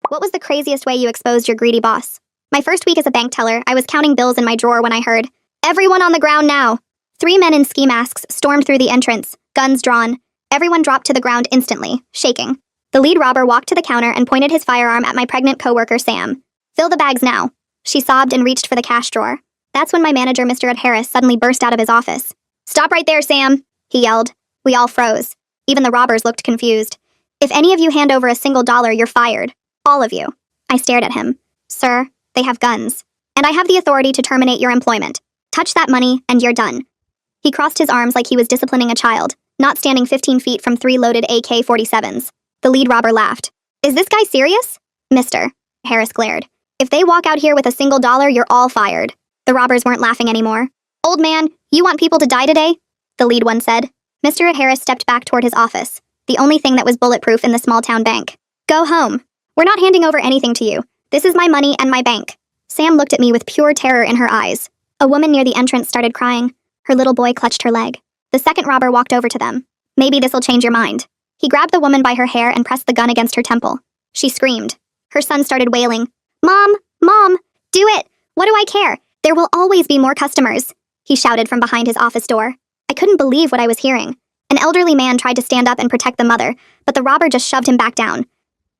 What was the craziest way you exposed your greedy boss? My first week as a bank teller, I was counting bills in my drawer when I heard, "Everyone on the ground now!" 3 men in ski masks stormed through the entrance, guns drawn. Everyone dropped to the ground instantly, shaking. The lead robber walked to the counter and pointed his firearm at my pregnant coworker, Sam. "Fill the bags now." She sobbed and reached for the cash drawer. That's when my manager, Mr. Ed Harris, suddenly burst out of his office. "Stop right there, Sam," he yelled. We all froze. Even the robbers looked confused. "If any of you hand over a single dollar, you're fired. All of you." I stared at him. "Sir, they have guns. And I have the authority to terminate your employment. Touch that money, and you're done." He crossed his arms like he was disciplining a child, not standing 15 feet from 3 loaded AK-47s. The lead robber laughed. "Is this guy serious?" "Mr. Harris glared. "If they walk out here with a single dollar, you're all fired." The robbers weren't laughing anymore. "Old man, you want people to die today?" the lead one said. Mr. Harris stepped back toward his office, the only thing that was bulletproof in the small-town bank. "Go home. We're not handing over anything to you. This is my money and my bank." Sam looked at me with pure terror in her eyes. A woman near the entrance started crying. Her little boy clutched her leg. The second robber walked over to them. "Maybe this'll change your mind." He grabbed the woman by her hair and pressed the gun against her temple. She screamed. Her son started wailing. "Mom! Mom! Do it! What do I care? There will always be more customers," he shouted from behind his office door. I couldn't believe what I was hearing. An elderly man tried to stand up and protect the mother, but the robber just shoved him back down.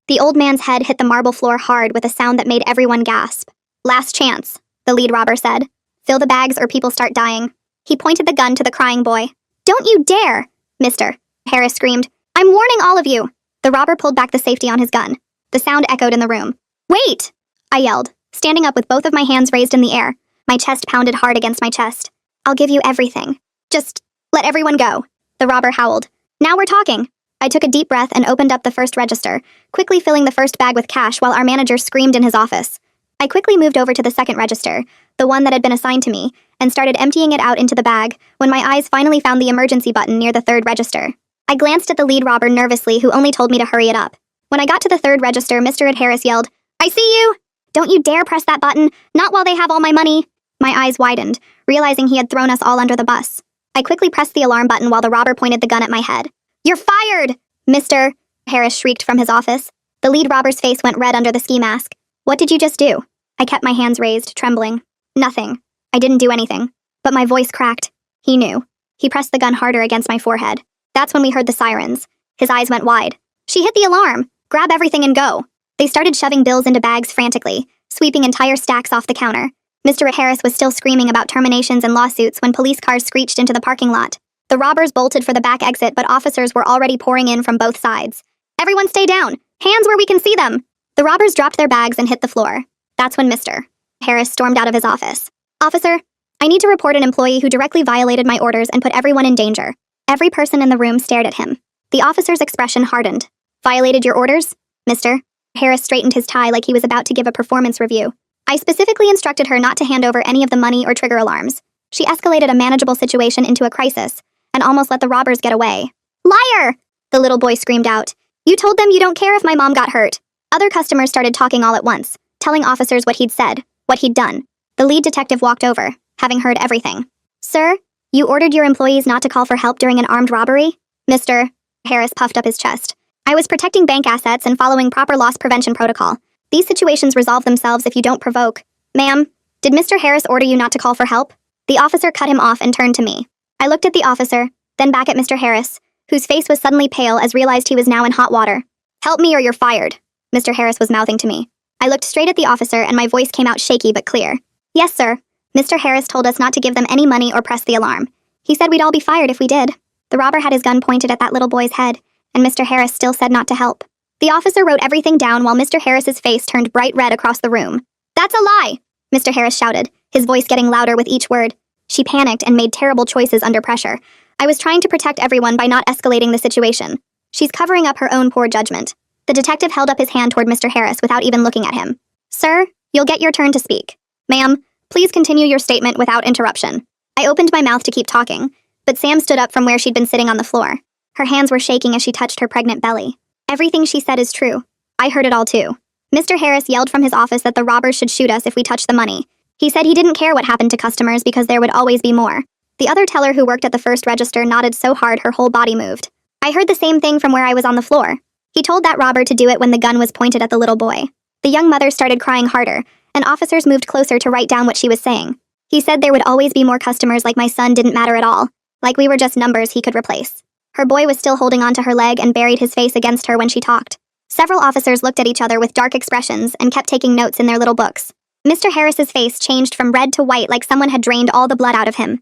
The old man's head hit the marble floor hard with a sound that made everyone gasp. "Last chance," the lead robber said. "Fill the bags or people start dying." He pointed the gun to the crying boy. "Don't you dare!" Mr. Harris screamed. "I'm warning all of you!" The robber pulled back the safety on his gun. The sound echoed in the room. "Wait!" I yelled, standing up with both of my hands raised in the air. My chest pounded hard against my chest. "I'll give you everything. Just let everyone go." The robber howled. "Now we're talking." I took a deep breath and opened up the first register, quickly filling the first bag with cash while our manager screamed in his office. I quickly moved over to the second register, the one that had been assigned to me, and started emptying it out into the bag when my eyes finally found the emergency button near the third register. I glanced at the lead robber nervously, who only told me to hurry it up. When I got to the third register, Mr. Ed Harris yelled, "I see you! Don't you dare press that button, not while they have all my money." My eyes widened, realizing he had thrown us all under the bus. I quickly pressed the alarm button while the robber pointed the gun at my head. "You're fired!" Mr. Harris shrieked from his office. The lead robber's face went red under the ski mask. "What did you just do?" I kept my hands raised, trembling. "Nothing. I didn't do anything." But my voice cracked. He knew. He pressed the gun harder against my forehead. That's when we heard the sirens. His eyes went wide. "She hit the alarm! Grab everything and go!" They started shoving bills into bags frantically, sweeping entire stacks off the counter. Mr. Harris was still screaming about terminations and lawsuits when police cars screeched into the parking lot. The robbers bolted for the back exit, but officers were already pouring in from both sides. "Everyone stay down! Hands where we can see them!" The robbers dropped their bags and hit the floor. That's when Mr. Harris stormed out of his office. "Officer, I need to report an employee who directly violated my orders and put everyone in danger." Every person in the room stared at him. The officer's expression hardened. "Violated your orders?" Mr. Harris straightened his tie like he was about to give a performance review. "I specifically instructed her not to hand over any of the money or trigger alarms. She escalated a manageable situation into a crisis and almost let the robbers get away." "Liar!" the little boy screamed out. "You told them you don't care if my mom got hurt." Other customers started talking all at once, telling officers what he'd said, what he'd done. The lead detective walked over, having heard everything. "Sir, you ordered your employees not to call for help during an armed robbery?" Mr. Harris puffed up his chest. "I was protecting bank assets and following proper loss prevention protocol. These situations resolve themselves if you don't provoke." "Ma'am, did Mr. Harris order you not to call for help?" The officer cut him off and turned to me. I looked at the officer, then back at Mr. Harris, whose face was suddenly pale as realized he was now in hot water. "Help me or you're fired," Mr. Harris was mouthing to me. I looked straight at the officer and my voice came out shaky but clear. "Yes, sir. Mr. Harris told us not to give them any money or press the alarm. He said we'd all be fired if we did." The robber had his gun pointed at that little boy's head, and Mr. Harris still said not to help. The officer wrote everything down while Mr. Harris's face turned bright red across the room. "That's a lie!" Mr. Harris shouted, his voice getting louder with each word. She panicked and made terrible choices under pressure. I was trying to protect everyone by not escalating the situation. "She's covering up her own poor judgment." The detective held up his hand toward Mr. Harris without even looking at him. "Sir, you'll get your turn to speak. Ma'am, please continue your statement without interruption." I opened my mouth to keep talking, but Sam stood up from where she'd been sitting on the floor. Her hands were shaking as she touched her pregnant belly. "Everything she said is true. I heard it all too." Mr. Harris yelled from his office that the robbers should shoot us if we touched the money. He said he didn't care what happened to customers because there would always be more. The other teller who worked at the first register nodded so hard her whole body moved. I heard the same thing from where I was on the floor. He told that robber to do it when the gun was pointed at the little boy. The young mother started crying harder, and officers moved closer to write down what she was saying. He said there would always be more customers, like my son didn't matter at all, like we were just numbers he could replace. Her boy was still holding onto her leg and buried his face against her when she talked. Several officers looked at each other with dark expressions and kept taking notes in their little books. Mr. Harris's face changed from red to white like someone had drained all the blood out of him.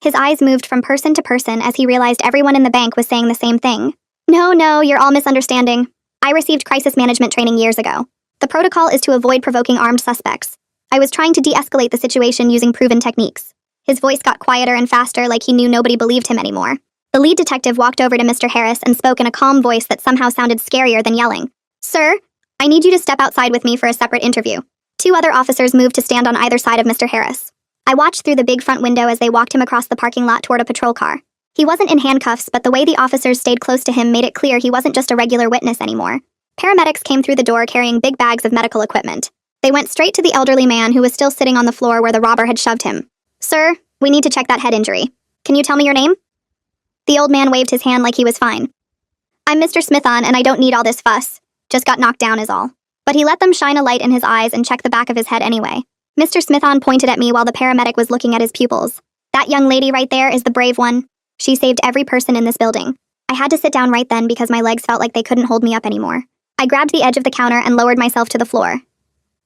His eyes moved from person to person as he realized everyone in the bank was saying the same thing. No, you're all misunderstanding. I received crisis management training years ago. The protocol is to avoid provoking armed suspects. I was trying to de-escalate the situation using proven techniques. His voice got quieter and faster, like he knew nobody believed him anymore. The lead detective walked over to Mr. Harris and spoke in a calm voice that somehow sounded scarier than yelling. Sir, I need you to step outside with me for a separate interview. 2 other officers moved to stand on either side of Mr. Harris. I watched through the big front window as they walked him across the parking lot toward a patrol car. He wasn't in handcuffs, but the way the officers stayed close to him made it clear he wasn't just a regular witness anymore. Paramedics came through the door carrying big bags of medical equipment. They went straight to the elderly man who was still sitting on the floor where the robber had shoved him. Sir, we need to check that head injury. Can you tell me your name? The old man waved his hand like he was fine. I'm Mr. Smithon, and I don't need all this fuss. Just got knocked down is all. But he let them shine a light in his eyes and check the back of his head anyway. Mr. Smithon pointed at me while the paramedic was looking at his pupils. That young lady right there is the brave one. She saved every person in this building. I had to sit down right then because my legs felt like they couldn't hold me up anymore. I grabbed the edge of the counter and lowered myself to the floor.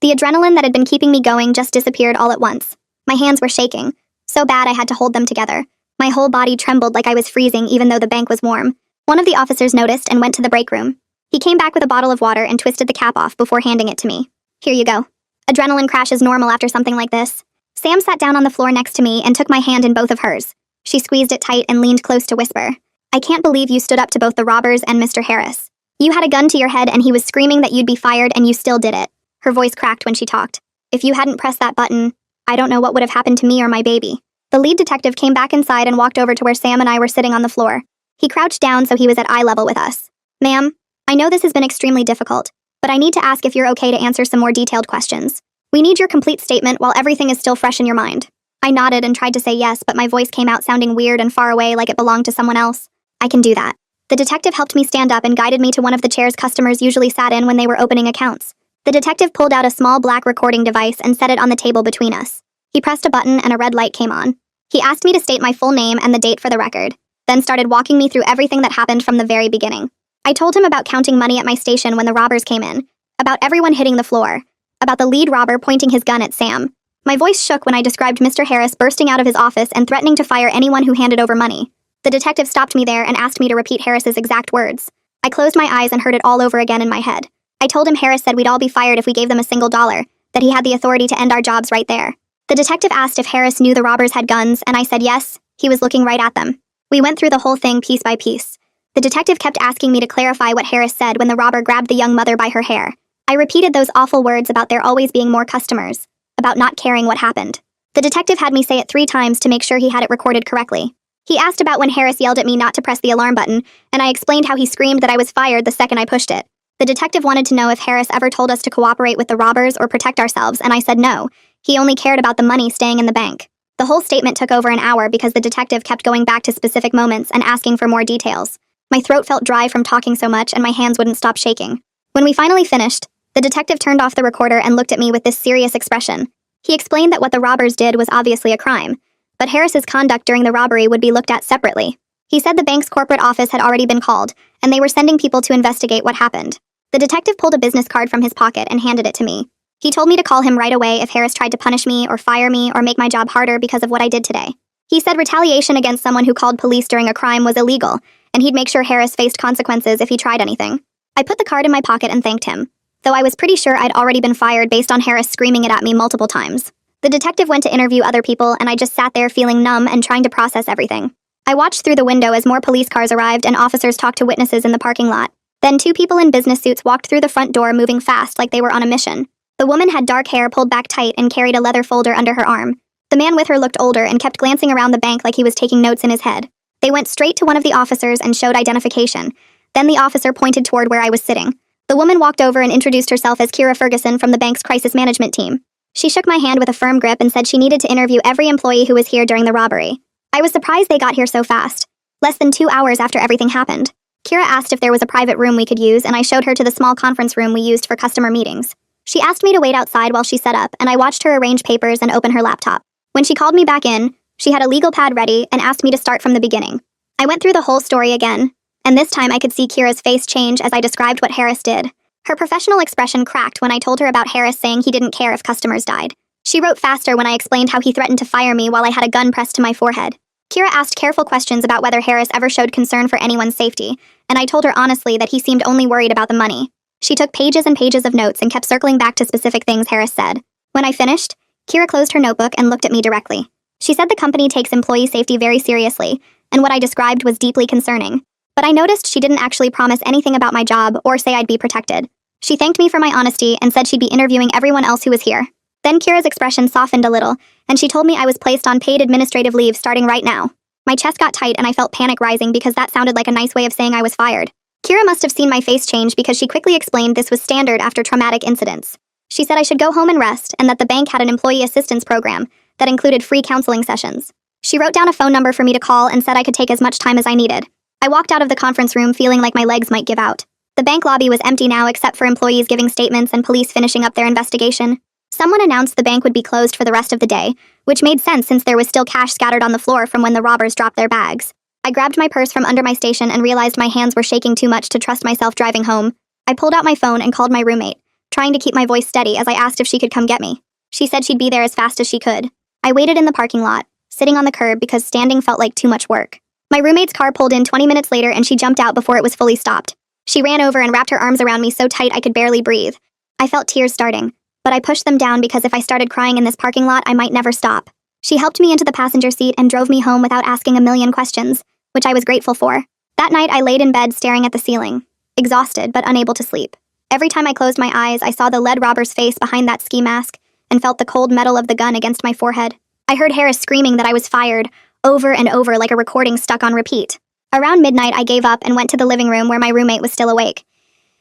The adrenaline that had been keeping me going just disappeared all at once. My hands were shaking, so bad I had to hold them together. My whole body trembled like I was freezing even though the bank was warm. One of the officers noticed and went to the break room. He came back with a bottle of water and twisted the cap off before handing it to me. Here you go. Adrenaline crash is normal after something like this. Sam sat down on the floor next to me and took my hand in both of hers. She squeezed it tight and leaned close to whisper. I can't believe you stood up to both the robbers and Mr. Harris. You had a gun to your head and he was screaming that you'd be fired and you still did it. Her voice cracked when she talked. If you hadn't pressed that button, I don't know what would have happened to me or my baby. The lead detective came back inside and walked over to where Sam and I were sitting on the floor. He crouched down so he was at eye level with us. Ma'am, I know this has been extremely difficult, but I need to ask if you're okay to answer some more detailed questions. We need your complete statement while everything is still fresh in your mind. I nodded and tried to say yes, but my voice came out sounding weird and far away like it belonged to someone else. I can do that. The detective helped me stand up and guided me to one of the chairs customers usually sat in when they were opening accounts. The detective pulled out a small black recording device and set it on the table between us. He pressed a button and a red light came on. He asked me to state my full name and the date for the record, then started walking me through everything that happened from the very beginning. I told him about counting money at my station when the robbers came in, about everyone hitting the floor, about the lead robber pointing his gun at Sam. My voice shook when I described Mr. Harris bursting out of his office and threatening to fire anyone who handed over money. The detective stopped me there and asked me to repeat Harris's exact words. I closed my eyes and heard it all over again in my head. I told him Harris said we'd all be fired if we gave them a single dollar, that he had the authority to end our jobs right there. The detective asked if Harris knew the robbers had guns, and I said yes, he was looking right at them. We went through the whole thing piece by piece. The detective kept asking me to clarify what Harris said when the robber grabbed the young mother by her hair. I repeated those awful words about there always being more customers, about not caring what happened. The detective had me say it 3 times to make sure he had it recorded correctly. He asked about when Harris yelled at me not to press the alarm button, and I explained how he screamed that I was fired the second I pushed it. The detective wanted to know if Harris ever told us to cooperate with the robbers or protect ourselves, and I said no. He only cared about the money staying in the bank. The whole statement took over an hour because the detective kept going back to specific moments and asking for more details. My throat felt dry from talking so much and my hands wouldn't stop shaking. When we finally finished, the detective turned off the recorder and looked at me with this serious expression. He explained that what the robbers did was obviously a crime, but Harris's conduct during the robbery would be looked at separately. He said the bank's corporate office had already been called, and they were sending people to investigate what happened. The detective pulled a business card from his pocket and handed it to me. He told me to call him right away if Harris tried to punish me or fire me or make my job harder because of what I did today. He said retaliation against someone who called police during a crime was illegal, and he'd make sure Harris faced consequences if he tried anything. I put the card in my pocket and thanked him, though I was pretty sure I'd already been fired based on Harris screaming it at me multiple times. The detective went to interview other people, and I just sat there feeling numb and trying to process everything. I watched through the window as more police cars arrived and officers talked to witnesses in the parking lot. Then 2 people in business suits walked through the front door moving fast like they were on a mission. The woman had dark hair pulled back tight and carried a leather folder under her arm. The man with her looked older and kept glancing around the bank like he was taking notes in his head. They went straight to one of the officers and showed identification. Then the officer pointed toward where I was sitting. The woman walked over and introduced herself as Kira Ferguson from the bank's crisis management team. She shook my hand with a firm grip and said she needed to interview every employee who was here during the robbery. I was surprised they got here so fast. Less than 2 hours after everything happened. Kira asked if there was a private room we could use, and I showed her to the small conference room we used for customer meetings. She asked me to wait outside while she set up, and I watched her arrange papers and open her laptop. When she called me back in, she had a legal pad ready and asked me to start from the beginning. I went through the whole story again, and this time I could see Kira's face change as I described what Harris did. Her professional expression cracked when I told her about Harris saying he didn't care if customers died. She wrote faster when I explained how he threatened to fire me while I had a gun pressed to my forehead. Kira asked careful questions about whether Harris ever showed concern for anyone's safety, and I told her honestly that he seemed only worried about the money. She took pages and pages of notes and kept circling back to specific things Harris said. When I finished, Kira closed her notebook and looked at me directly. She said the company takes employee safety very seriously, and what I described was deeply concerning. But I noticed she didn't actually promise anything about my job or say I'd be protected. She thanked me for my honesty and said she'd be interviewing everyone else who was here. Then Kira's expression softened a little, and she told me I was placed on paid administrative leave starting right now. My chest got tight and I felt panic rising because that sounded like a nice way of saying I was fired. Kira must have seen my face change because she quickly explained this was standard after traumatic incidents. She said I should go home and rest and that the bank had an employee assistance program that included free counseling sessions. She wrote down a phone number for me to call and said I could take as much time as I needed. I walked out of the conference room feeling like my legs might give out. The bank lobby was empty now except for employees giving statements and police finishing up their investigation. Someone announced the bank would be closed for the rest of the day, which made sense since there was still cash scattered on the floor from when the robbers dropped their bags. I grabbed my purse from under my station and realized my hands were shaking too much to trust myself driving home. I pulled out my phone and called my roommate, trying to keep my voice steady as I asked if she could come get me. She said she'd be there as fast as she could. I waited in the parking lot, sitting on the curb because standing felt like too much work. My roommate's car pulled in 20 minutes later and she jumped out before it was fully stopped. She ran over and wrapped her arms around me so tight I could barely breathe. I felt tears starting, but I pushed them down because if I started crying in this parking lot, I might never stop. She helped me into the passenger seat and drove me home without asking a million questions, which I was grateful for. That night, I laid in bed staring at the ceiling, exhausted but unable to sleep. Every time I closed my eyes, I saw the lead robber's face behind that ski mask and felt the cold metal of the gun against my forehead. I heard Harris screaming that I was fired, over and over like a recording stuck on repeat. Around midnight, I gave up and went to the living room where my roommate was still awake.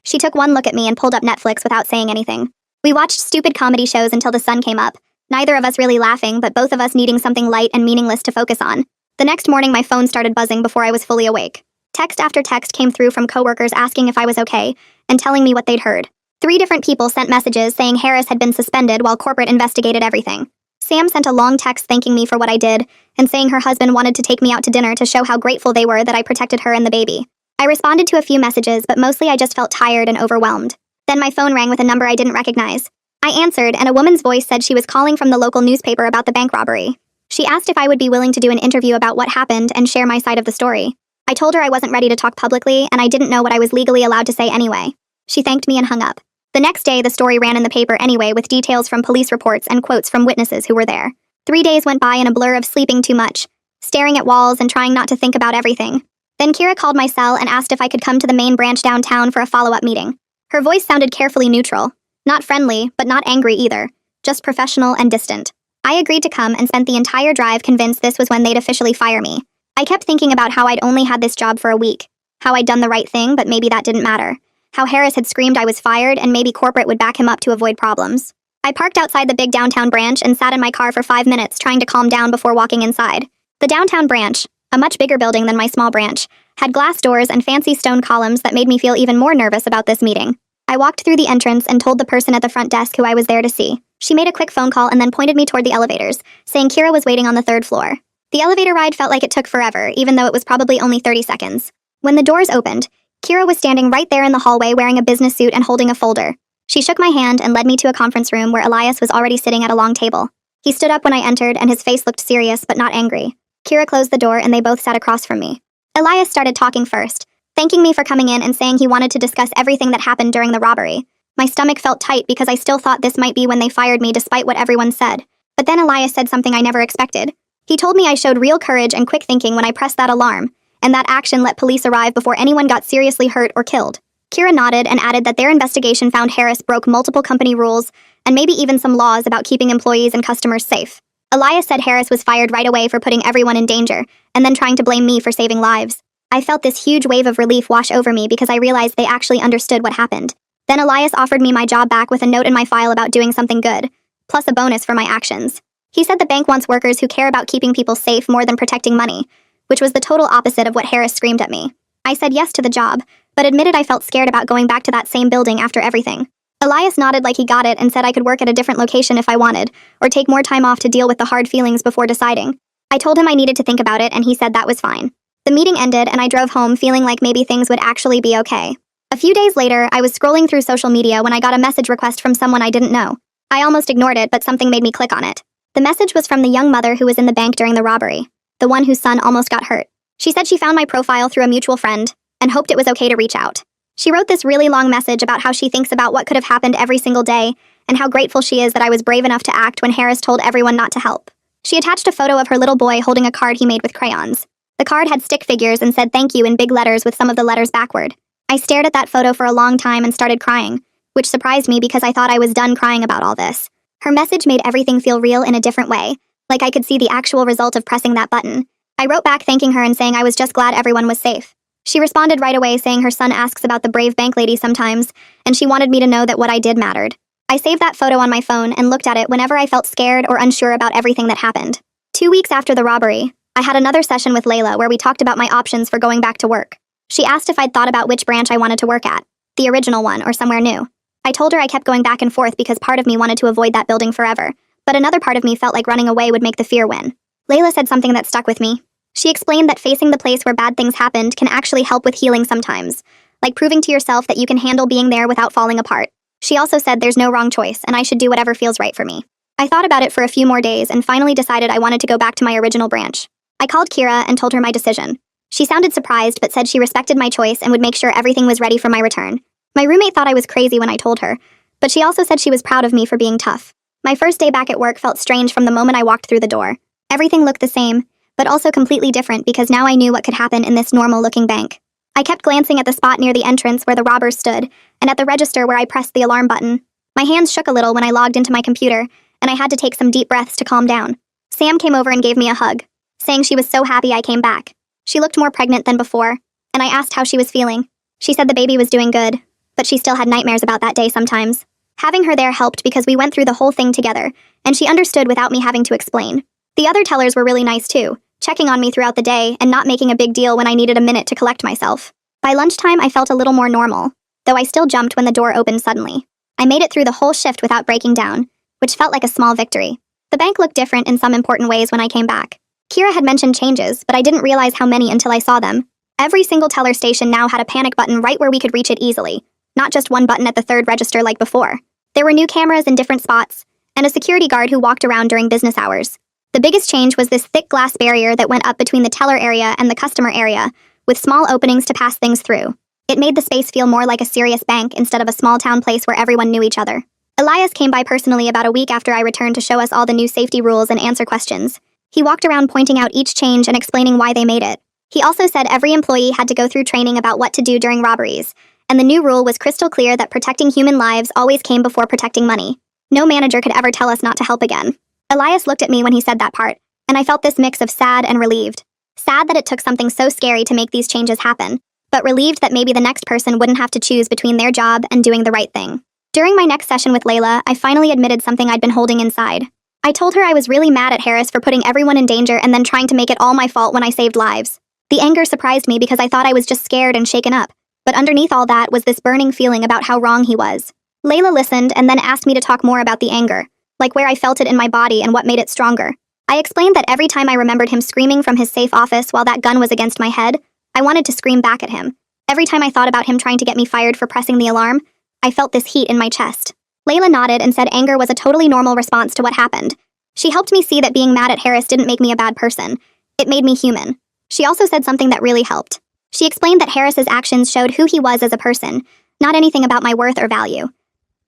She took one look at me and pulled up Netflix without saying anything. We watched stupid comedy shows until the sun came up, neither of us really laughing, but both of us needing something light and meaningless to focus on. The next morning, my phone started buzzing before I was fully awake. Text after text came through from coworkers asking if I was okay and telling me what they'd heard. 3 different people sent messages saying Harris had been suspended while corporate investigated everything. Sam sent a long text thanking me for what I did and saying her husband wanted to take me out to dinner to show how grateful they were that I protected her and the baby. I responded to a few messages, but mostly I just felt tired and overwhelmed. Then my phone rang with a number I didn't recognize. I answered, and a woman's voice said she was calling from the local newspaper about the bank robbery. She asked if I would be willing to do an interview about what happened and share my side of the story. I told her I wasn't ready to talk publicly, and I didn't know what I was legally allowed to say anyway. She thanked me and hung up. The next day, the story ran in the paper anyway with details from police reports and quotes from witnesses who were there. 3 days went by in a blur of sleeping too much, staring at walls and trying not to think about everything. Then Kira called my cell and asked if I could come to the main branch downtown for a follow-up meeting. Her voice sounded carefully neutral. Not friendly, but not angry either. Just professional and distant. I agreed to come and spent the entire drive convinced this was when they'd officially fire me. I kept thinking about how I'd only had this job for a week. How I'd done the right thing, but maybe that didn't matter. How Harris had screamed I was fired and maybe corporate would back him up to avoid problems. I parked outside the big downtown branch and sat in my car for 5 minutes trying to calm down before walking inside. The downtown branch, a much bigger building than my small branch, had glass doors and fancy stone columns that made me feel even more nervous about this meeting. I walked through the entrance and told the person at the front desk who I was there to see. She made a quick phone call and then pointed me toward the elevators, saying Kira was waiting on the 3rd floor. The elevator ride felt like it took forever, even though it was probably only 30 seconds. When the doors opened, Kira was standing right there in the hallway wearing a business suit and holding a folder. She shook my hand and led me to a conference room where Elias was already sitting at a long table. He stood up when I entered and his face looked serious but not angry. Kira closed the door and they both sat across from me. Elias started talking first, thanking me for coming in and saying he wanted to discuss everything that happened during the robbery. My stomach felt tight because I still thought this might be when they fired me despite what everyone said. But then Elias said something I never expected. He told me I showed real courage and quick thinking when I pressed that alarm, and that action let police arrive before anyone got seriously hurt or killed. Kira nodded and added that their investigation found Harris broke multiple company rules and maybe even some laws about keeping employees and customers safe. Elias said Harris was fired right away for putting everyone in danger and then trying to blame me for saving lives. I felt this huge wave of relief wash over me because I realized they actually understood what happened. Then Elias offered me my job back with a note in my file about doing something good, plus a bonus for my actions. He said the bank wants workers who care about keeping people safe more than protecting money, which was the total opposite of what Harris screamed at me. I said yes to the job, but admitted I felt scared about going back to that same building after everything. Elias nodded like he got it and said I could work at a different location if I wanted, or take more time off to deal with the hard feelings before deciding. I told him I needed to think about it and he said that was fine. The meeting ended and I drove home feeling like maybe things would actually be okay. A few days later, I was scrolling through social media when I got a message request from someone I didn't know. I almost ignored it, but something made me click on it. The message was from the young mother who was in the bank during the robbery, the one whose son almost got hurt. She said she found my profile through a mutual friend and hoped it was okay to reach out. She wrote this really long message about how she thinks about what could have happened every single day and how grateful she is that I was brave enough to act when Harris told everyone not to help. She attached a photo of her little boy holding a card he made with crayons. The card had stick figures and said thank you in big letters with some of the letters backward. I stared at that photo for a long time and started crying, which surprised me because I thought I was done crying about all this. Her message made everything feel real in a different way, like I could see the actual result of pressing that button. I wrote back thanking her and saying I was just glad everyone was safe. She responded right away saying her son asks about the brave bank lady sometimes, and she wanted me to know that what I did mattered. I saved that photo on my phone and looked at it whenever I felt scared or unsure about everything that happened. 2 weeks after the robbery, I had another session with Layla where we talked about my options for going back to work. She asked if I'd thought about which branch I wanted to work at, the original one or somewhere new. I told her I kept going back and forth because part of me wanted to avoid that building forever, but another part of me felt like running away would make the fear win. Layla said something that stuck with me. She explained that facing the place where bad things happened can actually help with healing sometimes, like proving to yourself that you can handle being there without falling apart. She also said there's no wrong choice and I should do whatever feels right for me. I thought about it for a few more days and finally decided I wanted to go back to my original branch. I called Kira and told her my decision. She sounded surprised but said she respected my choice and would make sure everything was ready for my return. My roommate thought I was crazy when I told her, but she also said she was proud of me for being tough. My first day back at work felt strange from the moment I walked through the door. Everything looked the same, but also completely different because now I knew what could happen in this normal-looking bank. I kept glancing at the spot near the entrance where the robbers stood, and at the register where I pressed the alarm button. My hands shook a little when I logged into my computer, and I had to take some deep breaths to calm down. Sam came over and gave me a hug, saying she was so happy I came back. She looked more pregnant than before, and I asked how she was feeling. She said the baby was doing good, but she still had nightmares about that day sometimes. Having her there helped because we went through the whole thing together, and she understood without me having to explain. The other tellers were really nice too, checking on me throughout the day and not making a big deal when I needed a minute to collect myself. By lunchtime, I felt a little more normal, though I still jumped when the door opened suddenly. I made it through the whole shift without breaking down, which felt like a small victory. The bank looked different in some important ways when I came back. Kira had mentioned changes, but I didn't realize how many until I saw them. Every single teller station now had a panic button right where we could reach it easily, not just one button at the third register like before. There were new cameras in different spots, and a security guard who walked around during business hours. The biggest change was this thick glass barrier that went up between the teller area and the customer area, with small openings to pass things through. It made the space feel more like a serious bank instead of a small-town place where everyone knew each other. Elias came by personally about a week after I returned to show us all the new safety rules and answer questions. He walked around pointing out each change and explaining why they made it. He also said every employee had to go through training about what to do during robberies, and the new rule was crystal clear that protecting human lives always came before protecting money. No manager could ever tell us not to help again. Elias looked at me when he said that part, and I felt this mix of sad and relieved. Sad that it took something so scary to make these changes happen, but relieved that maybe the next person wouldn't have to choose between their job and doing the right thing. During my next session with Layla, I finally admitted something I'd been holding inside. I told her I was really mad at Harris for putting everyone in danger and then trying to make it all my fault when I saved lives. The anger surprised me because I thought I was just scared and shaken up, but underneath all that was this burning feeling about how wrong he was. Layla listened and then asked me to talk more about the anger, like where I felt it in my body and what made it stronger. I explained that every time I remembered him screaming from his safe office while that gun was against my head, I wanted to scream back at him. Every time I thought about him trying to get me fired for pressing the alarm, I felt this heat in my chest. Layla nodded and said anger was a totally normal response to what happened. She helped me see that being mad at Harris didn't make me a bad person. It made me human. She also said something that really helped. She explained that Harris's actions showed who he was as a person, not anything about my worth or value.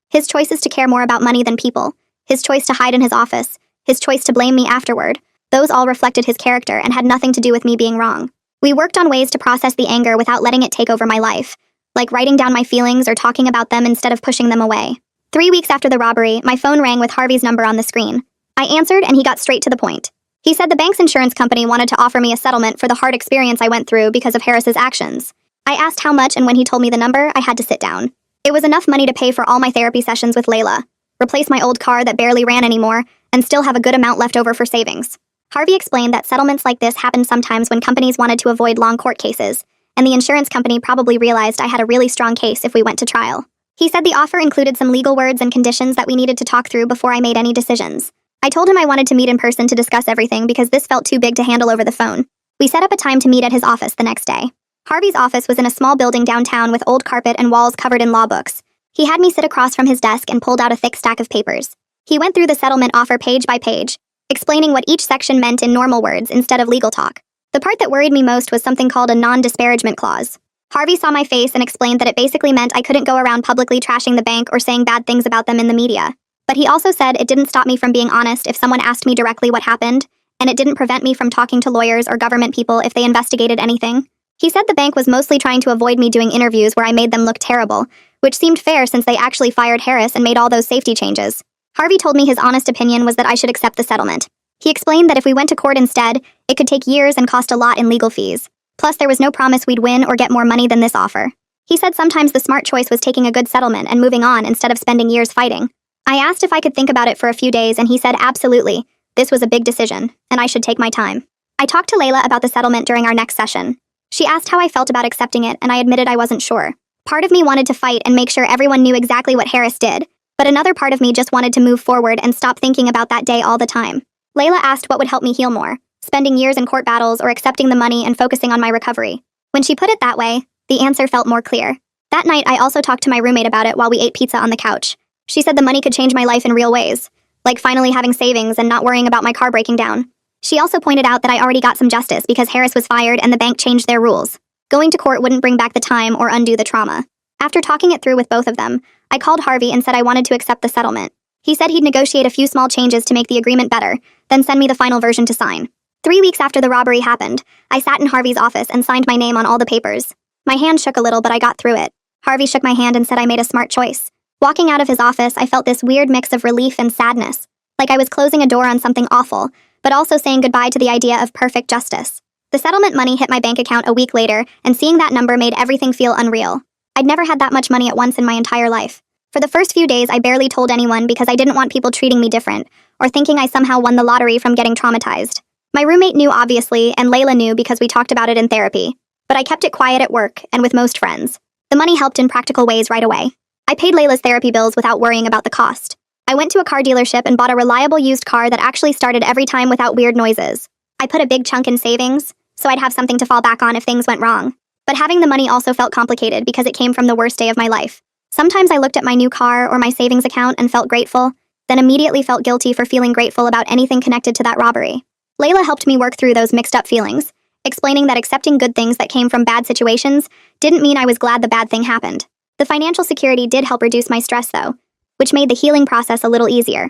His choices to care more about money than people, his choice to hide in his office, his choice to blame me afterward, those all reflected his character and had nothing to do with me being wrong. We worked on ways to process the anger without letting it take over my life, like writing down my feelings or talking about them instead of pushing them away. 3 weeks after the robbery, my phone rang with Harvey's number on the screen. I answered and he got straight to the point. He said the bank's insurance company wanted to offer me a settlement for the hard experience I went through because of Harris's actions. I asked how much and when he told me the number, I had to sit down. It was enough money to pay for all my therapy sessions with Layla, replace my old car that barely ran anymore, and still have a good amount left over for savings. Harvey explained that settlements like this happen sometimes when companies wanted to avoid long court cases, and the insurance company probably realized I had a really strong case if we went to trial. He said the offer included some legal words and conditions that we needed to talk through before I made any decisions. I told him I wanted to meet in person to discuss everything because this felt too big to handle over the phone. We set up a time to meet at his office the next day. Harvey's office was in a small building downtown with old carpet and walls covered in law books. He had me sit across from his desk and pulled out a thick stack of papers. He went through the settlement offer page by page, explaining what each section meant in normal words instead of legal talk. The part that worried me most was something called a non-disparagement clause. Harvey saw my face and explained that it basically meant I couldn't go around publicly trashing the bank or saying bad things about them in the media. But he also said it didn't stop me from being honest if someone asked me directly what happened, and it didn't prevent me from talking to lawyers or government people if they investigated anything. He said the bank was mostly trying to avoid me doing interviews where I made them look terrible, which seemed fair since they actually fired Harris and made all those safety changes. Harvey told me his honest opinion was that I should accept the settlement. He explained that if we went to court instead, it could take years and cost a lot in legal fees. Plus, there was no promise we'd win or get more money than this offer. He said sometimes the smart choice was taking a good settlement and moving on instead of spending years fighting. I asked if I could think about it for a few days, and he said absolutely. This was a big decision, and I should take my time. I talked to Layla about the settlement during our next session. She asked how I felt about accepting it, and I admitted I wasn't sure. Part of me wanted to fight and make sure everyone knew exactly what Harris did, but another part of me just wanted to move forward and stop thinking about that day all the time. Layla asked what would help me heal more, spending years in court battles or accepting the money and focusing on my recovery. When she put it that way, the answer felt more clear. That night, I also talked to my roommate about it while we ate pizza on the couch. She said the money could change my life in real ways, like finally having savings and not worrying about my car breaking down. She also pointed out that I already got some justice because Harris was fired and the bank changed their rules. Going to court wouldn't bring back the time or undo the trauma. After talking it through with both of them, I called Harvey and said I wanted to accept the settlement. He said he'd negotiate a few small changes to make the agreement better, then send me the final version to sign. 3 weeks after the robbery happened, I sat in Harvey's office and signed my name on all the papers. My hand shook a little, but I got through it. Harvey shook my hand and said I made a smart choice. Walking out of his office, I felt this weird mix of relief and sadness, like I was closing a door on something awful, but also saying goodbye to the idea of perfect justice. The settlement money hit my bank account a week later, and seeing that number made everything feel unreal. I'd never had that much money at once in my entire life. For the first few days, I barely told anyone because I didn't want people treating me different, or thinking I somehow won the lottery from getting traumatized. My roommate knew, obviously, and Layla knew because we talked about it in therapy. But I kept it quiet at work and with most friends. The money helped in practical ways right away. I paid Layla's therapy bills without worrying about the cost. I went to a car dealership and bought a reliable used car that actually started every time without weird noises. I put a big chunk in savings, so I'd have something to fall back on if things went wrong. But having the money also felt complicated because it came from the worst day of my life. Sometimes I looked at my new car or my savings account and felt grateful, then immediately felt guilty for feeling grateful about anything connected to that robbery. Layla helped me work through those mixed-up feelings, explaining that accepting good things that came from bad situations didn't mean I was glad the bad thing happened. The financial security did help reduce my stress, though, which made the healing process a little easier.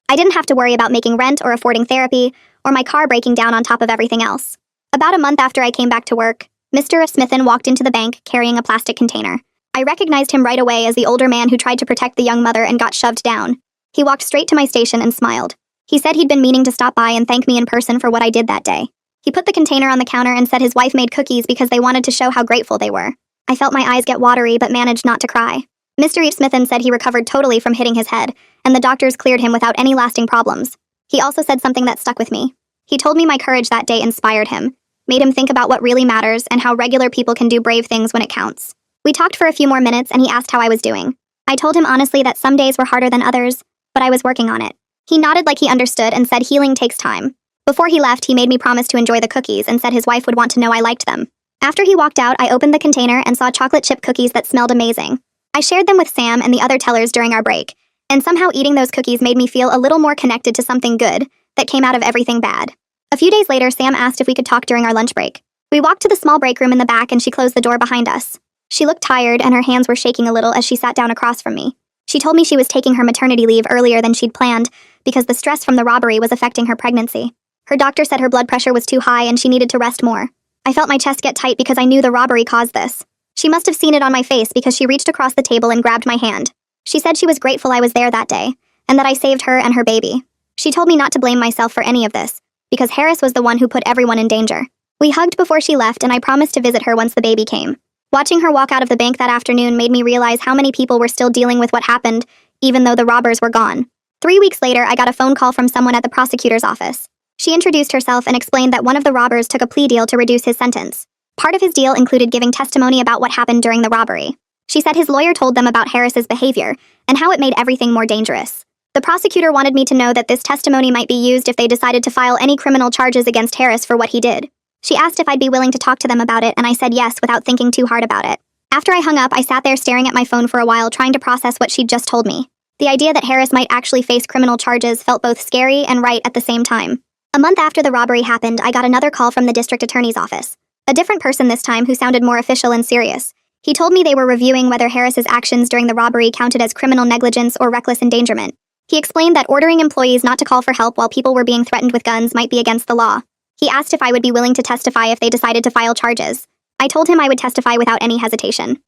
I didn't have to worry about making rent or affording therapy, or my car breaking down on top of everything else. About a month after I came back to work, Mr. Smithen walked into the bank carrying a plastic container. I recognized him right away as the older man who tried to protect the young mother and got shoved down. He walked straight to my station and smiled. He said he'd been meaning to stop by and thank me in person for what I did that day. He put the container on the counter and said his wife made cookies because they wanted to show how grateful they were. I felt my eyes get watery but managed not to cry. Mr. Smithen said he recovered totally from hitting his head, and the doctors cleared him without any lasting problems. He also said something that stuck with me. He told me my courage that day inspired him, made him think about what really matters and how regular people can do brave things when it counts. We talked for a few more minutes and he asked how I was doing. I told him honestly that some days were harder than others, but I was working on it. He nodded like he understood and said healing takes time. Before he left, he made me promise to enjoy the cookies and said his wife would want to know I liked them. After he walked out, I opened the container and saw chocolate chip cookies that smelled amazing. I shared them with Sam and the other tellers during our break, and somehow eating those cookies made me feel a little more connected to something good that came out of everything bad. A few days later, Sam asked if we could talk during our lunch break. We walked to the small break room in the back and she closed the door behind us. She looked tired and her hands were shaking a little as she sat down across from me. She told me she was taking her maternity leave earlier than she'd planned because the stress from the robbery was affecting her pregnancy. Her doctor said her blood pressure was too high and she needed to rest more. I felt my chest get tight because I knew the robbery caused this. She must have seen it on my face because she reached across the table and grabbed my hand. She said she was grateful I was there that day, and that I saved her and her baby. She told me not to blame myself for any of this, because Harris was the one who put everyone in danger. We hugged before she left, and I promised to visit her once the baby came. Watching her walk out of the bank that afternoon made me realize how many people were still dealing with what happened, even though the robbers were gone. 3 weeks later, I got a phone call from someone at the prosecutor's office. She introduced herself and explained that one of the robbers took a plea deal to reduce his sentence. Part of his deal included giving testimony about what happened during the robbery. She said his lawyer told them about Harris's behavior and how it made everything more dangerous. The prosecutor wanted me to know that this testimony might be used if they decided to file any criminal charges against Harris for what he did. She asked if I'd be willing to talk to them about it, and I said yes without thinking too hard about it. After I hung up, I sat there staring at my phone for a while, trying to process what she'd just told me. The idea that Harris might actually face criminal charges felt both scary and right at the same time. A month after the robbery happened, I got another call from the district attorney's office. A different person this time who sounded more official and serious. He told me they were reviewing whether Harris's actions during the robbery counted as criminal negligence or reckless endangerment. He explained that ordering employees not to call for help while people were being threatened with guns might be against the law. He asked if I would be willing to testify if they decided to file charges. I told him I would testify without any hesitation.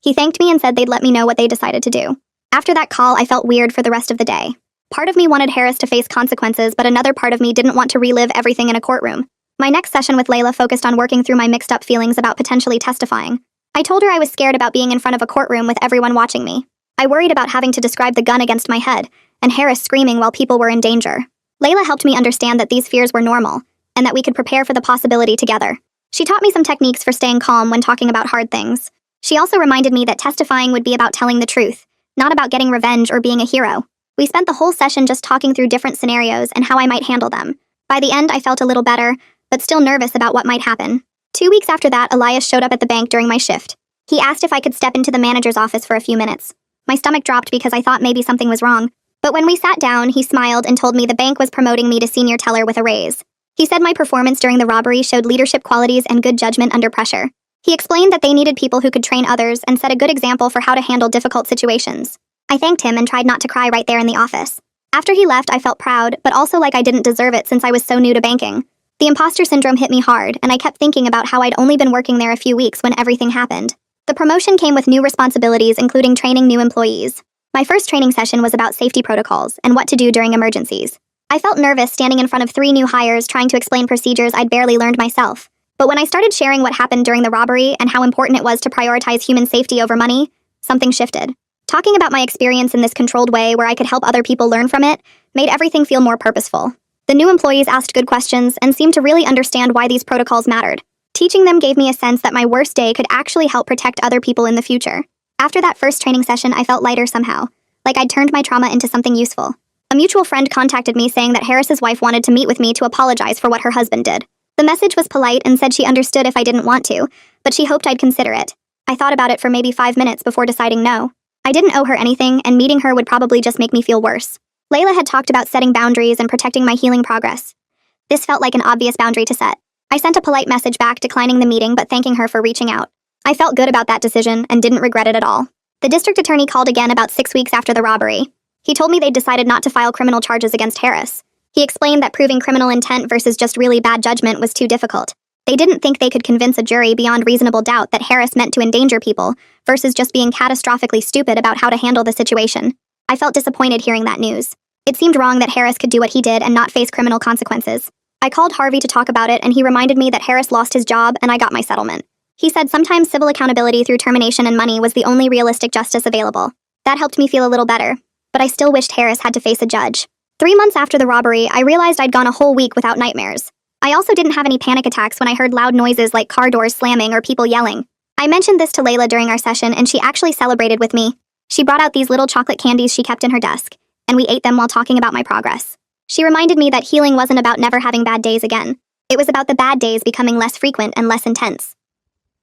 He thanked me and said they'd let me know what they decided to do. After that call, I felt weird for the rest of the day. Part of me wanted Harris to face consequences, but another part of me didn't want to relive everything in a courtroom. My next session with Layla focused on working through my mixed-up feelings about potentially testifying. I told her I was scared about being in front of a courtroom with everyone watching me. I worried about having to describe the gun against my head, and Harris screaming while people were in danger. Layla helped me understand that these fears were normal, and that we could prepare for the possibility together. She taught me some techniques for staying calm when talking about hard things. She also reminded me that testifying would be about telling the truth, not about getting revenge or being a hero. We spent the whole session just talking through different scenarios and how I might handle them. By the end, I felt a little better, but still nervous about what might happen. 2 weeks after that, Elias showed up at the bank during my shift. He asked if I could step into the manager's office for a few minutes. My stomach dropped because I thought maybe something was wrong, but when we sat down, he smiled and told me the bank was promoting me to senior teller with a raise. He said my performance during the robbery showed leadership qualities and good judgment under pressure. He explained that they needed people who could train others and set a good example for how to handle difficult situations. I thanked him and tried not to cry right there in the office. After he left, I felt proud, but also like I didn't deserve it since I was so new to banking. The imposter syndrome hit me hard, and I kept thinking about how I'd only been working there a few weeks when everything happened. The promotion came with new responsibilities, including training new employees. My first training session was about safety protocols and what to do during emergencies. I felt nervous standing in front of 3 new hires trying to explain procedures I'd barely learned myself. But when I started sharing what happened during the robbery and how important it was to prioritize human safety over money, something shifted. Talking about my experience in this controlled way where I could help other people learn from it made everything feel more purposeful. The new employees asked good questions and seemed to really understand why these protocols mattered. Teaching them gave me a sense that my worst day could actually help protect other people in the future. After that first training session, I felt lighter somehow, like I'd turned my trauma into something useful. A mutual friend contacted me saying that Harris's wife wanted to meet with me to apologize for what her husband did. The message was polite and said she understood if I didn't want to, but she hoped I'd consider it. I thought about it for maybe 5 minutes before deciding no. I didn't owe her anything, and meeting her would probably just make me feel worse. Layla had talked about setting boundaries and protecting my healing progress. This felt like an obvious boundary to set. I sent a polite message back declining the meeting but thanking her for reaching out. I felt good about that decision and didn't regret it at all. The district attorney called again about 6 weeks after the robbery. He told me they'd decided not to file criminal charges against Harris. He explained that proving criminal intent versus just really bad judgment was too difficult. They didn't think they could convince a jury beyond reasonable doubt that Harris meant to endanger people versus just being catastrophically stupid about how to handle the situation. I felt disappointed hearing that news. It seemed wrong that Harris could do what he did and not face criminal consequences. I called Harvey to talk about it, and he reminded me that Harris lost his job and I got my settlement. He said sometimes civil accountability through termination and money was the only realistic justice available. That helped me feel a little better, but I still wished Harris had to face a judge. 3 months after the robbery, I realized I'd gone a whole week without nightmares. I also didn't have any panic attacks when I heard loud noises like car doors slamming or people yelling. I mentioned this to Layla during our session, and she actually celebrated with me. She brought out these little chocolate candies she kept in her desk, and we ate them while talking about my progress. She reminded me that healing wasn't about never having bad days again. It was about the bad days becoming less frequent and less intense.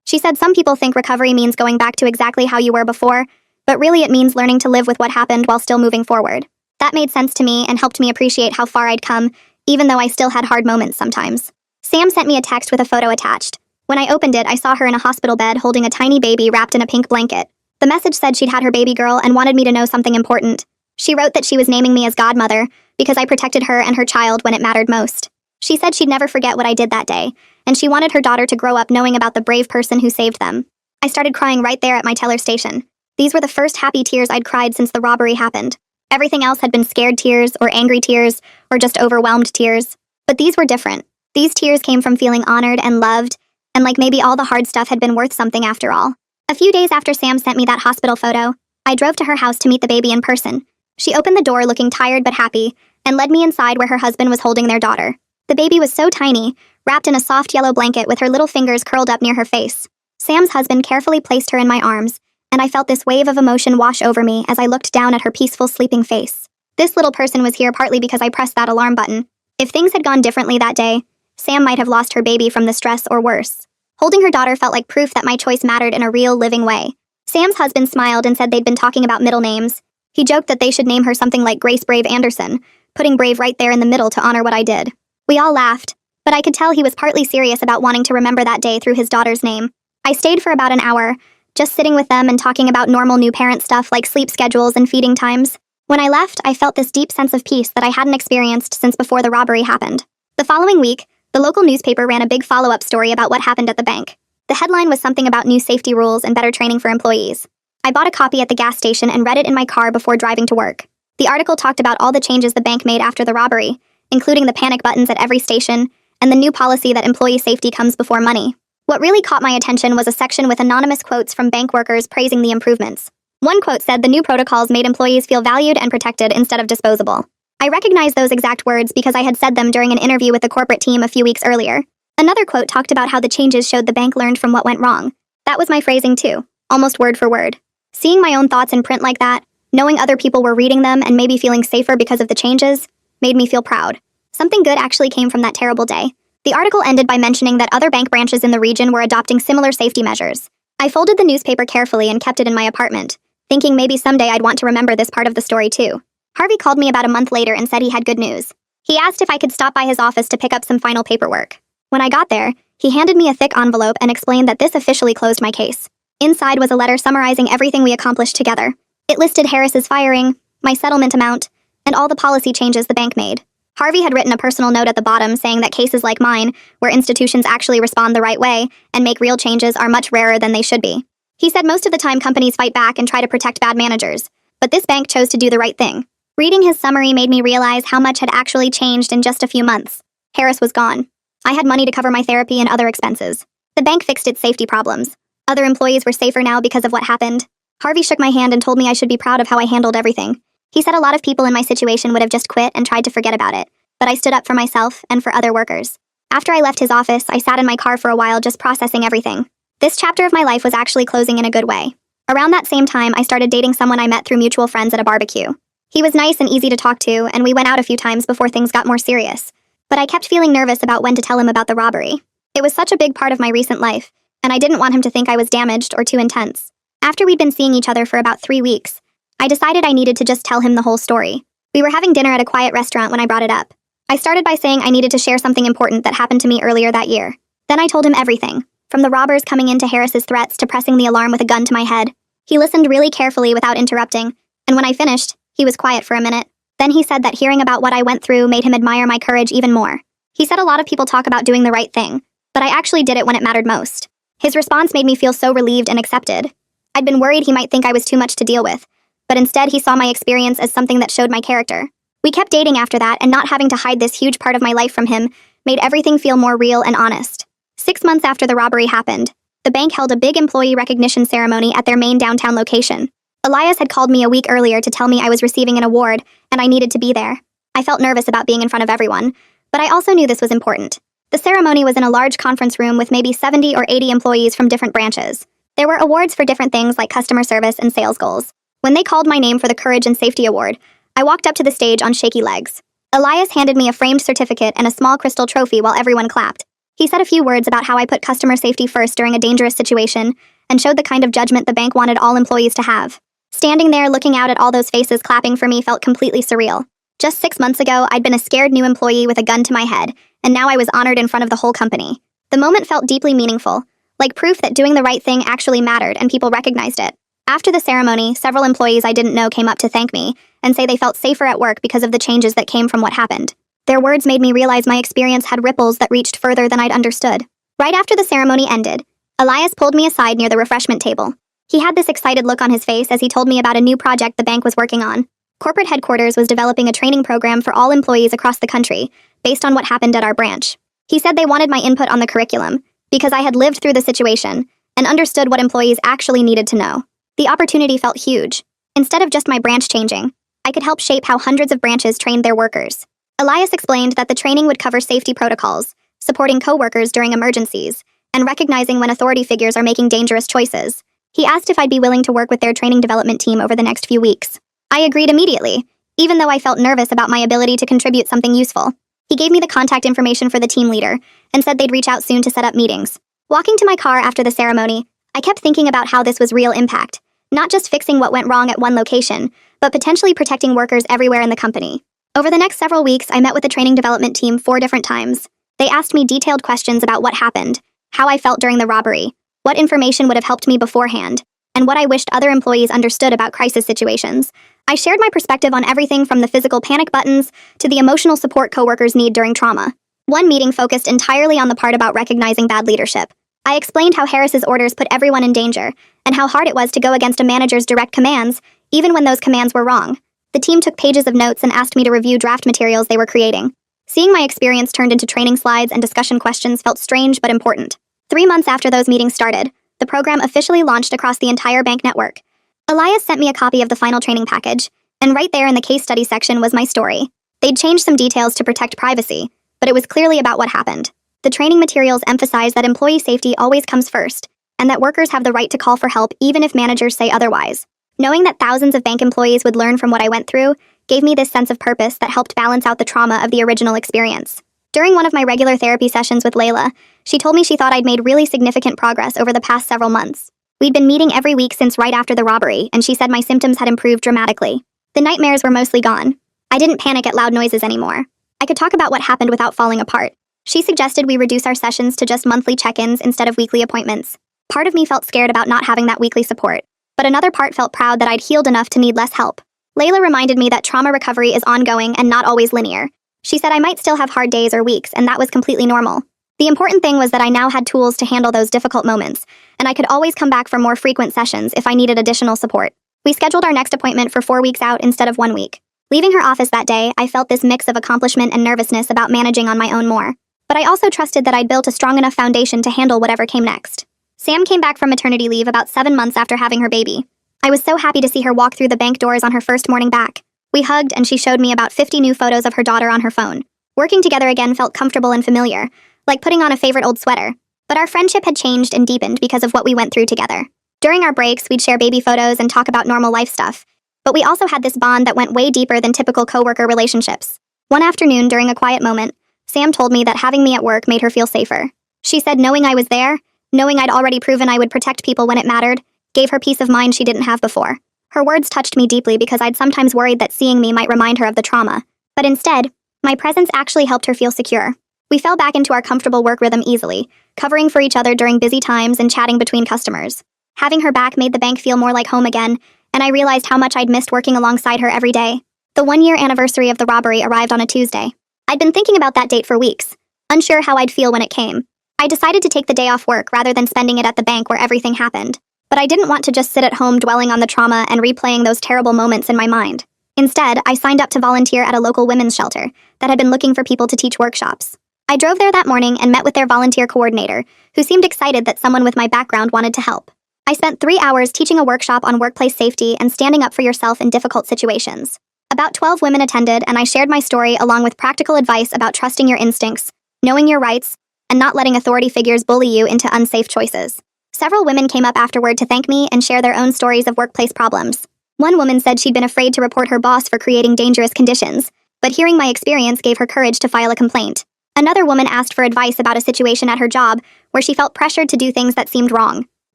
She said some people think recovery means going back to exactly how you were before, but really it means learning to live with what happened while still moving forward. That made sense to me and helped me appreciate how far I'd come, even though I still had hard moments sometimes. Sam sent me a text with a photo attached. When I opened it, I saw her in a hospital bed holding a tiny baby wrapped in a pink blanket. The message said she'd had her baby girl and wanted me to know something important. She wrote that she was naming me as godmother because I protected her and her child when it mattered most. She said she'd never forget what I did that day, and she wanted her daughter to grow up knowing about the brave person who saved them. I started crying right there at my teller station. These were the first happy tears I'd cried since the robbery happened. Everything else had been scared tears, or angry tears, or just overwhelmed tears. But these were different. These tears came from feeling honored and loved, and like maybe all the hard stuff had been worth something after all. A few days after Sam sent me that hospital photo, I drove to her house to meet the baby in person. She opened the door looking tired but happy, and led me inside where her husband was holding their daughter. The baby was so tiny, wrapped in a soft yellow blanket with her little fingers curled up near her face. Sam's husband carefully placed her in my arms, and I felt this wave of emotion wash over me as I looked down at her peaceful, sleeping face. This little person was here partly because I pressed that alarm button. If things had gone differently that day, Sam might have lost her baby from the stress or worse. Holding her daughter felt like proof that my choice mattered in a real, living way. Sam's husband smiled and said they'd been talking about middle names. He joked that they should name her something like Grace Brave Anderson, putting Brave right there in the middle to honor what I did. We all laughed, but I could tell he was partly serious about wanting to remember that day through his daughter's name. I stayed for about an hour, just sitting with them and talking about normal new parent stuff like sleep schedules and feeding times. When I left, I felt this deep sense of peace that I hadn't experienced since before the robbery happened. The following week, the local newspaper ran a big follow-up story about what happened at the bank. The headline was something about new safety rules and better training for employees. I bought a copy at the gas station and read it in my car before driving to work. The article talked about all the changes the bank made after the robbery, including the panic buttons at every station, and the new policy that employee safety comes before money. What really caught my attention was a section with anonymous quotes from bank workers praising the improvements. One quote said the new protocols made employees feel valued and protected instead of disposable. I recognized those exact words because I had said them during an interview with the corporate team a few weeks earlier. Another quote talked about how the changes showed the bank learned from what went wrong. That was my phrasing too, almost word for word. Seeing my own thoughts in print like that, knowing other people were reading them and maybe feeling safer because of the changes, made me feel proud. Something good actually came from that terrible day. The article ended by mentioning that other bank branches in the region were adopting similar safety measures. I folded the newspaper carefully and kept it in my apartment, thinking maybe someday I'd want to remember this part of the story too. Harvey called me about a month later and said he had good news. He asked if I could stop by his office to pick up some final paperwork. When I got there, he handed me a thick envelope and explained that this officially closed my case. Inside was a letter summarizing everything we accomplished together. It listed Harris's firing, my settlement amount, and all the policy changes the bank made. Harvey had written a personal note at the bottom saying that cases like mine, where institutions actually respond the right way and make real changes, are much rarer than they should be. He said most of the time companies fight back and try to protect bad managers, but this bank chose to do the right thing. Reading his summary made me realize how much had actually changed in just a few months. Harris was gone. I had money to cover my therapy and other expenses. The bank fixed its safety problems. Other employees were safer now because of what happened. Harvey shook my hand and told me I should be proud of how I handled everything. He said a lot of people in my situation would have just quit and tried to forget about it, but I stood up for myself and for other workers. After I left his office, I sat in my car for a while just processing everything. This chapter of my life was actually closing in a good way. Around that same time, I started dating someone I met through mutual friends at a barbecue. He was nice and easy to talk to, and we went out a few times before things got more serious. But I kept feeling nervous about when to tell him about the robbery. It was such a big part of my recent life, and I didn't want him to think I was damaged or too intense. After we'd been seeing each other for about 3 weeks, I decided I needed to just tell him the whole story. We were having dinner at a quiet restaurant when I brought it up. I started by saying I needed to share something important that happened to me earlier that year. Then I told him everything, from the robbers coming in to Harris's threats to pressing the alarm with a gun to my head. He listened really carefully without interrupting, and when I finished, he was quiet for a minute. Then he said that hearing about what I went through made him admire my courage even more. He said a lot of people talk about doing the right thing, but I actually did it when it mattered most. His response made me feel so relieved and accepted. I'd been worried he might think I was too much to deal with, but instead he saw my experience as something that showed my character. We kept dating after that, and not having to hide this huge part of my life from him made everything feel more real and honest. 6 months after the robbery happened, the bank held a big employee recognition ceremony at their main downtown location. Elias had called me a week earlier to tell me I was receiving an award, and I needed to be there. I felt nervous about being in front of everyone, but I also knew this was important. The ceremony was in a large conference room with maybe 70 or 80 employees from different branches. There were awards for different things like customer service and sales goals. When they called my name for the Courage and Safety Award, I walked up to the stage on shaky legs. Elias handed me a framed certificate and a small crystal trophy while everyone clapped. He said a few words about how I put customer safety first during a dangerous situation and showed the kind of judgment the bank wanted all employees to have. Standing there looking out at all those faces clapping for me felt completely surreal. Just 6 months ago, I'd been a scared new employee with a gun to my head, and now I was honored in front of the whole company. The moment felt deeply meaningful, like proof that doing the right thing actually mattered and people recognized it. After the ceremony, several employees I didn't know came up to thank me and say they felt safer at work because of the changes that came from what happened. Their words made me realize my experience had ripples that reached further than I'd understood. Right after the ceremony ended, Elias pulled me aside near the refreshment table. He had this excited look on his face as he told me about a new project the bank was working on. Corporate headquarters was developing a training program for all employees across the country, based on what happened at our branch. He said they wanted my input on the curriculum, because I had lived through the situation and understood what employees actually needed to know. The opportunity felt huge. Instead of just my branch changing, I could help shape how hundreds of branches trained their workers. Elias explained that the training would cover safety protocols, supporting coworkers during emergencies, and recognizing when authority figures are making dangerous choices. He asked if I'd be willing to work with their training development team over the next few weeks. I agreed immediately, even though I felt nervous about my ability to contribute something useful. He gave me the contact information for the team leader and said they'd reach out soon to set up meetings. Walking to my car after the ceremony, I kept thinking about how this was real impact, not just fixing what went wrong at one location, but potentially protecting workers everywhere in the company. Over the next several weeks, I met with the training development team 4 different times. They asked me detailed questions about what happened, how I felt during the robbery, what information would have helped me beforehand, and what I wished other employees understood about crisis situations. I shared my perspective on everything from the physical panic buttons to the emotional support coworkers need during trauma. One meeting focused entirely on the part about recognizing bad leadership. I explained how Harris's orders put everyone in danger, and how hard it was to go against a manager's direct commands, even when those commands were wrong. The team took pages of notes and asked me to review draft materials they were creating. Seeing my experience turned into training slides and discussion questions felt strange but important. 3 months after those meetings started, the program officially launched across the entire bank network. Elias sent me a copy of the final training package, and right there in the case study section was my story. They'd changed some details to protect privacy, but it was clearly about what happened. The training materials emphasize that employee safety always comes first, and that workers have the right to call for help even if managers say otherwise. Knowing that thousands of bank employees would learn from what I went through gave me this sense of purpose that helped balance out the trauma of the original experience. During one of my regular therapy sessions with Layla, she told me she thought I'd made really significant progress over the past several months. We'd been meeting every week since right after the robbery, and she said my symptoms had improved dramatically. The nightmares were mostly gone. I didn't panic at loud noises anymore. I could talk about what happened without falling apart. She suggested we reduce our sessions to just monthly check-ins instead of weekly appointments. Part of me felt scared about not having that weekly support, but another part felt proud that I'd healed enough to need less help. Layla reminded me that trauma recovery is ongoing and not always linear. She said I might still have hard days or weeks, and that was completely normal. The important thing was that I now had tools to handle those difficult moments, and I could always come back for more frequent sessions if I needed additional support. We scheduled our next appointment for 4 weeks out instead of 1 week. Leaving her office that day, I felt this mix of accomplishment and nervousness about managing on my own more. But I also trusted that I'd built a strong enough foundation to handle whatever came next. Sam came back from maternity leave about 7 months after having her baby. I was so happy to see her walk through the bank doors on her first morning back. We hugged and she showed me about 50 new photos of her daughter on her phone. Working together again felt comfortable and familiar, like putting on a favorite old sweater. But our friendship had changed and deepened because of what we went through together. During our breaks, we'd share baby photos and talk about normal life stuff. But we also had this bond that went way deeper than typical coworker relationships. One afternoon, during a quiet moment, Sam told me that having me at work made her feel safer. She said knowing I was there, knowing I'd already proven I would protect people when it mattered, gave her peace of mind she didn't have before. Her words touched me deeply because I'd sometimes worried that seeing me might remind her of the trauma. But instead, my presence actually helped her feel secure. We fell back into our comfortable work rhythm easily, covering for each other during busy times and chatting between customers. Having her back made the bank feel more like home again, and I realized how much I'd missed working alongside her every day. The 1-year anniversary of the robbery arrived on a Tuesday. I'd been thinking about that date for weeks, unsure how I'd feel when it came. I decided to take the day off work rather than spending it at the bank where everything happened. But I didn't want to just sit at home dwelling on the trauma and replaying those terrible moments in my mind. Instead, I signed up to volunteer at a local women's shelter that had been looking for people to teach workshops. I drove there that morning and met with their volunteer coordinator, who seemed excited that someone with my background wanted to help. I spent 3 hours teaching a workshop on workplace safety and standing up for yourself in difficult situations. About 12 women attended, and I shared my story along with practical advice about trusting your instincts, knowing your rights, and not letting authority figures bully you into unsafe choices. Several women came up afterward to thank me and share their own stories of workplace problems. One woman said she'd been afraid to report her boss for creating dangerous conditions, but hearing my experience gave her courage to file a complaint. Another woman asked for advice about a situation at her job where she felt pressured to do things that seemed wrong.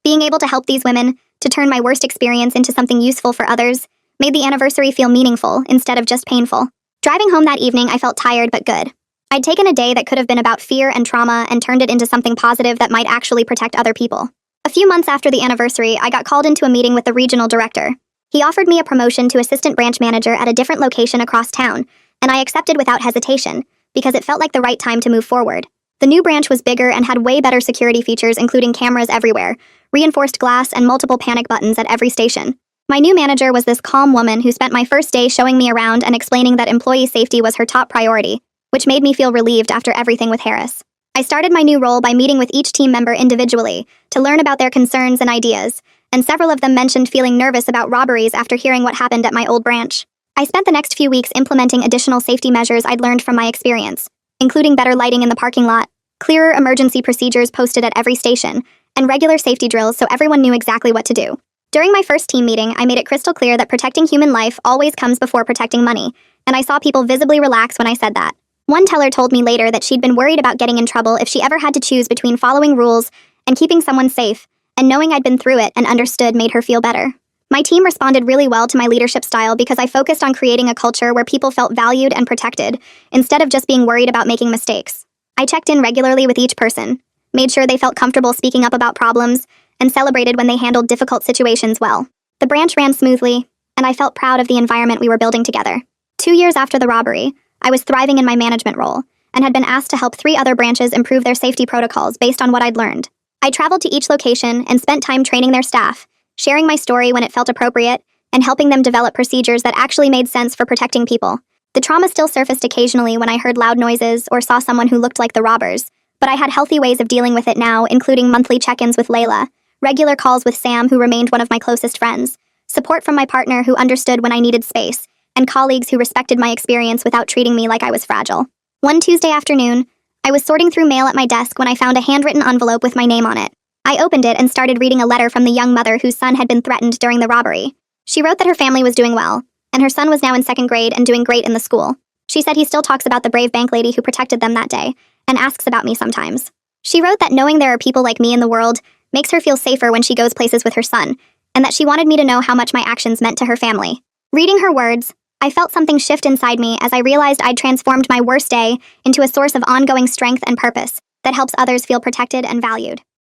Being able to help these women, to turn my worst experience into something useful for others, made the anniversary feel meaningful instead of just painful. Driving home that evening, I felt tired but good. I'd taken a day that could have been about fear and trauma and turned it into something positive that might actually protect other people. A few months after the anniversary, I got called into a meeting with the regional director. He offered me a promotion to assistant branch manager at a different location across town, and I accepted without hesitation, because it felt like the right time to move forward. The new branch was bigger and had way better security features, including cameras everywhere, reinforced glass, and multiple panic buttons at every station. My new manager was this calm woman who spent my first day showing me around and explaining that employee safety was her top priority, which made me feel relieved after everything with Harris. I started my new role by meeting with each team member individually to learn about their concerns and ideas, and several of them mentioned feeling nervous about robberies after hearing what happened at my old branch. I spent the next few weeks implementing additional safety measures I'd learned from my experience, including better lighting in the parking lot, clearer emergency procedures posted at every station, and regular safety drills so everyone knew exactly what to do. During my first team meeting, I made it crystal clear that protecting human life always comes before protecting money, and I saw people visibly relax when I said that. One teller told me later that she'd been worried about getting in trouble if she ever had to choose between following rules and keeping someone safe, and knowing I'd been through it and understood made her feel better. My team responded really well to my leadership style because I focused on creating a culture where people felt valued and protected, instead of just being worried about making mistakes. I checked in regularly with each person, made sure they felt comfortable speaking up about problems, and celebrated when they handled difficult situations well. The branch ran smoothly, and I felt proud of the environment we were building together. 2 years after the robbery, I was thriving in my management role, and had been asked to help 3 other branches improve their safety protocols based on what I'd learned. I traveled to each location and spent time training their staff, sharing my story when it felt appropriate, and helping them develop procedures that actually made sense for protecting people. The trauma still surfaced occasionally when I heard loud noises or saw someone who looked like the robbers, but I had healthy ways of dealing with it now, including monthly check-ins with Layla, regular calls with Sam, who remained one of my closest friends, support from my partner who understood when I needed space, and colleagues who respected my experience without treating me like I was fragile. One Tuesday afternoon, I was sorting through mail at my desk when I found a handwritten envelope with my name on it. I opened it and started reading a letter from the young mother whose son had been threatened during the robbery. She wrote that her family was doing well, and her son was now in 2nd grade and doing great in the school. She said he still talks about the brave bank lady who protected them that day, and asks about me sometimes. She wrote that knowing there are people like me in the world makes her feel safer when she goes places with her son, and that she wanted me to know how much my actions meant to her family. Reading her words, I felt something shift inside me as I realized I'd transformed my worst day into a source of ongoing strength and purpose that helps others feel protected and valued.